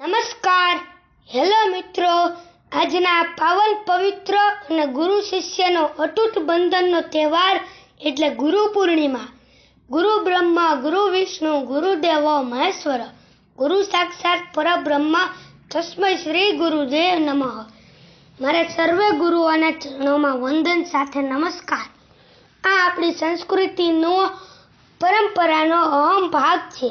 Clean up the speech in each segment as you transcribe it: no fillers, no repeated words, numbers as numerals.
નમસ્કાર. હેલો મિત્રો, આજના પાવન પવિત્ર અને ગુરુ શિષ્યનો અતૂટ બંધનનો તહેવાર એટલે ગુરુ પૂર્ણિમા. ગુરુ બ્રહ્મા ગુરુ વિષ્ણુ ગુરુદેવો મહેશ્વર, ગુરુ સાક્ષાત પરબ્રહ્મ તસ્મૈ શ્રી ગુરુદેવ નમઃ. મારે સર્વે ગુરુઓના ચરણોમાં વંદન સાથે નમસ્કાર. આ આપણી સંસ્કૃતિનો પરંપરાનો અહમ ભાગ છે.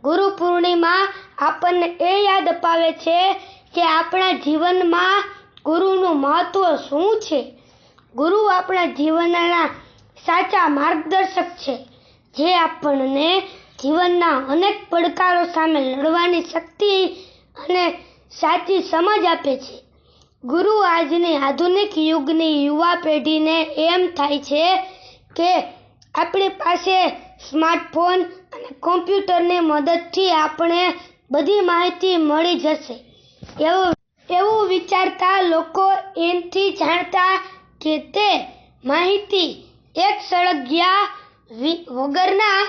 ગુરુ પૂર્ણિમા આપણને એ યાદ અપાવે છે કે આપણા જીવનમાં ગુરુનું મહત્વ શું છે. ગુરુ આપણા જીવનના સાચા માર્ગદર્શક છે, જે આપણને જીવનના અનેક પડકારો સામે લડવાની શક્તિ અને સાચી સમજ આપે છે. ગુરુ આજની આધુનિક યુગની યુવા પેઢીને એમ થાય છે કે આપણી પાસે સ્માર્ટફોન અને કોમ્પ્યુટરની મદદથી આપણે બધી માહિતી મળી જશે એવું વિચારતા લોકો એનથી જાણતા કે તે માહિતી એક સળગિયા વગરના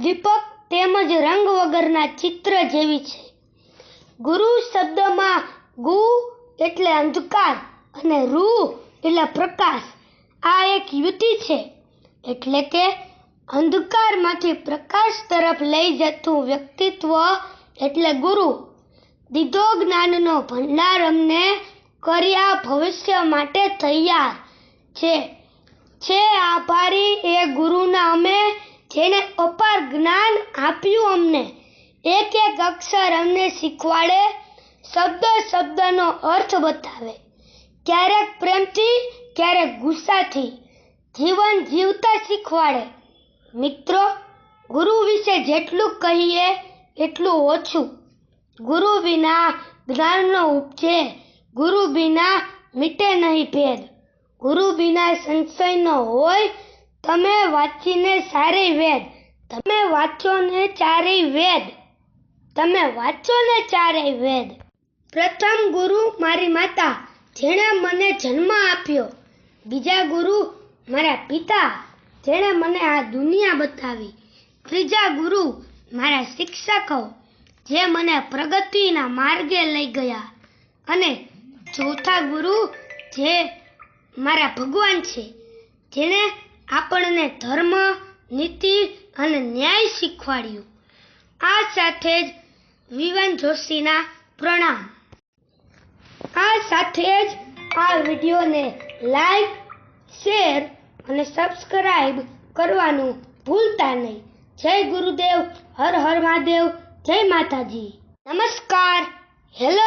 દીપક તેમજ રંગ વગરના ચિત્ર જેવી છે. ગુરુ શબ્દમાં ગુ એટલે અંધકાર અને રૂ એટલે પ્રકાશ. આ એક યુતિ છે, એટલે કે અંધકારમાંથી પ્રકાશ તરફ લઈ જતું વ્યક્તિત્વ એટલે ગુરુ. દીધો જ્ઞાનનો ભંડાર અમને કર્યા ભવિષ્ય માટે તૈયાર છે આભારી એ ગુરુના અમે, જેને અપાર જ્ઞાન આપ્યું અમને. એક એક અક્ષર અમને શીખવાડે, શબ્દ શબ્દનો અર્થ બતાવે, ક્યારેક પ્રેમથી ક્યારેક ગુસ્સાથી જીવન જીવતા શીખવાડે. મિત્રો, ગુરુ વિશે જેટલું કહીએ એટલું ઓછું. ગુરુ વિના જ્ઞાન ન ઉપજે, ગુરુ વિના મીટે નહીં ભેદ. ગુરુ વિના સંશય ન હોય. તમે વાંચીને સારી વેદ, તમે વાંચો ને ચારેય વેદ. પ્રથમ ગુરુ મારી માતા, જેણે મને જન્મ આપ્યો. બીજા ગુરુ મારા પિતા, જેણે મને આ દુનિયા બતાવી. ત્રીજા ગુરુ મારા શિક્ષકો, જે મને પ્રગતિના માર્ગે લઈ ગયા. અને ચોથા ગુરુ જે મારા ભગવાન છે, જેણે આપણને ધર્મ, નીતિ અને ન્યાય શીખવાડ્યું. આ સાથે જ વિવાન જોશીના પ્રણામ. આ સાથે જ આ વિડીયોને લાઈક, શેર અને સબસ્ક્રાઇબ કરવાનું ભૂલતા નહીં. જય ગુરુદેવ, હર હર મહાદેવ, જય માતાજી. નમસ્કાર. હેલો